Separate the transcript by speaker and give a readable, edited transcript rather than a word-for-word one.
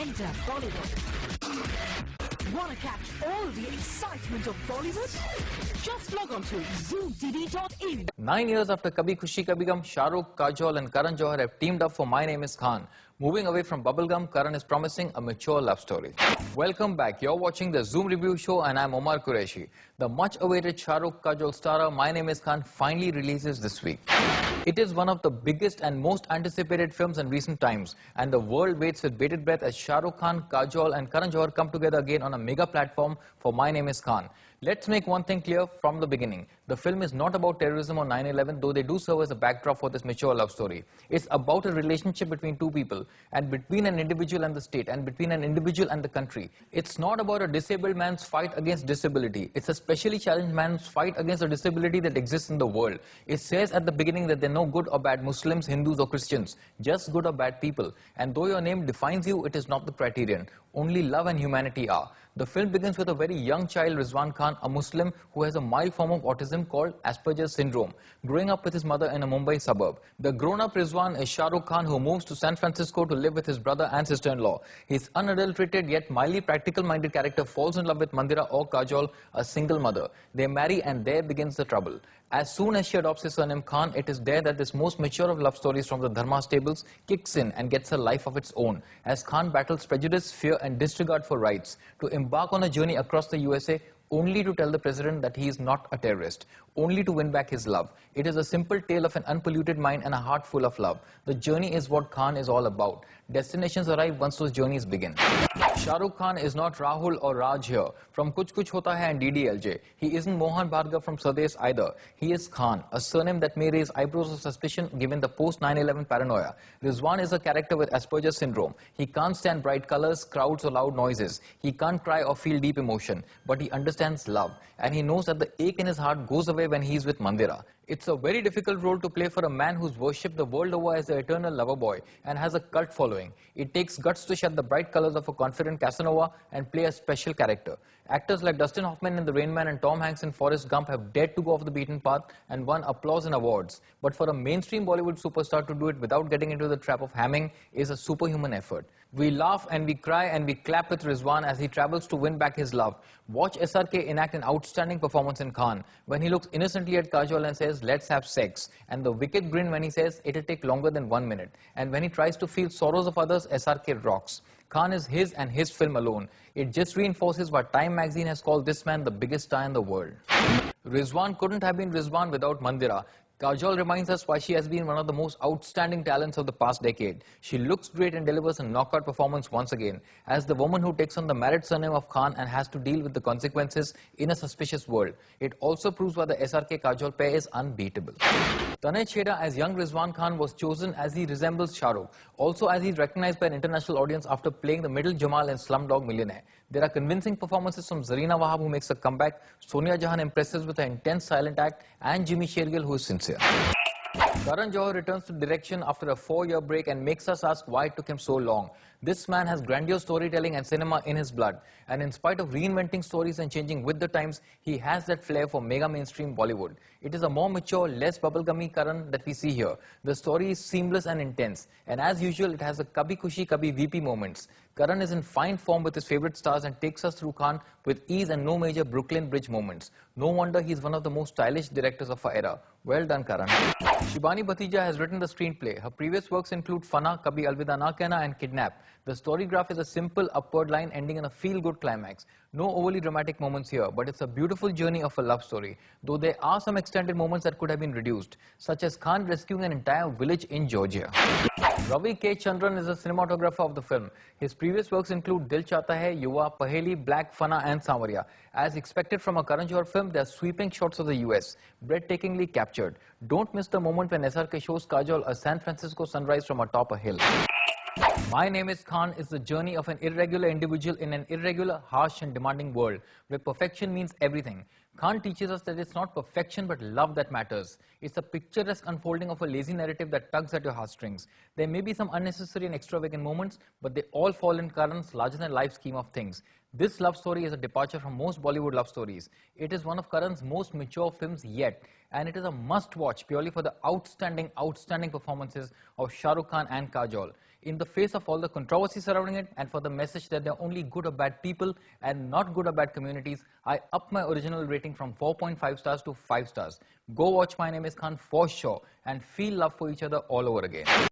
Speaker 1: Enter Bollywood. Want to catch all the excitement of Bollywood? Just log on to zoomtv.in.
Speaker 2: 9 years after Kabhi Khushi Kabhi Gum, Shah Rukh, Kajol and Karan Johar have teamed up for My Name is Khan. Moving away from bubblegum, Karan is promising a mature love story. Welcome back. You're watching the Zoom Review Show and I'm Omar Qureshi. The much-awaited Shah Rukh Kajol starrer My Name is Khan finally releases this week. It is one of the biggest and most anticipated films in recent times, and the world waits with bated breath as Shah Rukh Khan, Kajol and Karan Johar come together again on a mega platform for My Name is Khan. Let's make one thing clear from the beginning. The film is not about terrorism or 9/11, though they do serve as a backdrop for this mature love story. It's about a relationship between two people, and between an individual and the state, and between an individual and the country. It's not about a disabled man's fight against disability. It's a specially challenged man's fight against a disability that exists in the world. It says at the beginning that there are no good or bad Muslims, Hindus or Christians, just good or bad people. And though your name defines you, it is not the criterion. Only love and humanity are. The film begins with a very young child, Rizwan Khan, a Muslim who has a mild form of autism called Asperger's syndrome, growing up with his mother in a Mumbai suburb. The grown-up Rizwan is Shah Rukh Khan, who moves to San Francisco to live with his brother and sister-in-law. His unadulterated yet mildly practical-minded character falls in love with Mandira or Kajol, a single mother. They marry and there begins the trouble. As soon as she adopts his surname Khan, it is there that this most mature of love stories from the Dharma stables kicks in and gets a life of its own, as Khan battles prejudice, fear and disregard for rights to embark on a journey across the USA only to tell the president that he is not a terrorist, only to win back his love. It is a simple tale of an unpolluted mind and a heart full of love. The journey is what Khan is all about. Destinations arrive once those journeys begin. Shah Rukh Khan is not Rahul or Raj here from Kuch Kuch Hota Hai and DDLJ. He isn't Mohan Bhargav from Sades either. He is Khan, a surname that may raise eyebrows of suspicion given the post-9/11 paranoia. Rizwan is a character with Asperger's syndrome. He can't stand bright colors, crowds or loud noises. He can't cry or feel deep emotion, but he understands love. And he knows that the ache in his heart goes away when he is with Mandira. It's a very difficult role to play for a man who's worshipped the world over as the eternal lover boy and has a cult following. It takes guts to shed the bright colors of a confident Casanova and play a special character. Actors like Dustin Hoffman in The Rain Man and Tom Hanks in Forrest Gump have dared to go off the beaten path and won applause and awards. But for a mainstream Bollywood superstar to do it without getting into the trap of hamming is a superhuman effort. We laugh and we cry and we clap with Rizwan as he travels to win back his love. Watch SRK enact an outstanding performance in Khan when he looks innocently at Kajol and says, "Let's have sex." And the wicked grin when he says, "It'll take longer than 1 minute." And when he tries to feel sorrows of others, SRK rocks. Khan is his and his film alone. It just reinforces what Time magazine has called this man the biggest star in the world. Rizwan couldn't have been Rizwan without Mandira. Kajol reminds us why she has been one of the most outstanding talents of the past decade. She looks great and delivers a knockout performance once again, as the woman who takes on the married surname of Khan and has to deal with the consequences in a suspicious world. It also proves why the SRK Kajol pair is unbeatable. Tanay Chheda as young Rizwan Khan was chosen as he resembles Shah Rukh, also as he's recognized by an international audience after playing the middle Jamal in Slumdog Millionaire. There are convincing performances from Zarina Wahab, who makes a comeback, Sonia Jahan impresses with her intense silent act, and Jimmy Shergill, who is sincere. Karan Johar returns to direction after a 4-year break and makes us ask why it took him so long. This man has grandiose storytelling and cinema in his blood, and in spite of reinventing stories and changing with the times, he has that flair for mega mainstream Bollywood. It is a more mature, less bubblegummy Karan that we see here. The story is seamless and intense, and as usual, it has a Kabhi Khushi Kabhi VP moments. Karan is in fine form with his favorite stars and takes us through Khan with ease and no major Brooklyn Bridge moments. No wonder he's one of the most stylish directors of our era. Well done, Karan. Shibani Bhatija has written the screenplay. Her previous works include Fana, Kabhi Alvida Na Kehna and Kidnap. The story graph is a simple upward line ending in a feel-good climax. No overly dramatic moments here, but it's a beautiful journey of a love story, though there are some extended moments that could have been reduced, such as Khan rescuing an entire village in Georgia. Ravi K. Chandran is the cinematographer of the film. His previous works include Dil Chahta Hai, Yuva, Paheli, Black, Fana and Sanwaria. As expected from a Karan Johar film, there are sweeping shots of the US, breathtakingly captured. Don't miss the moment when SRK shows Kajol a San Francisco sunrise from atop a hill. My Name is Khan is the journey of an irregular individual in an irregular, harsh and demanding world where perfection means everything. Khan teaches us that it's not perfection but love that matters. It's a picturesque unfolding of a lazy narrative that tugs at your heartstrings. There may be some unnecessary and extravagant moments, but they all fall in Karan's larger-than-life scheme of things. This love story is a departure from most Bollywood love stories. It is one of Karan's most mature films yet, and it is a must-watch purely for the outstanding performances of Shah Rukh Khan and Kajol. in the face of all the controversy surrounding it and for the message that there are only good or bad people and not good or bad communities, I upped my original rating from 4.5 stars to 5 stars. Go watch My Name is Khan for sure and feel love for each other all over again.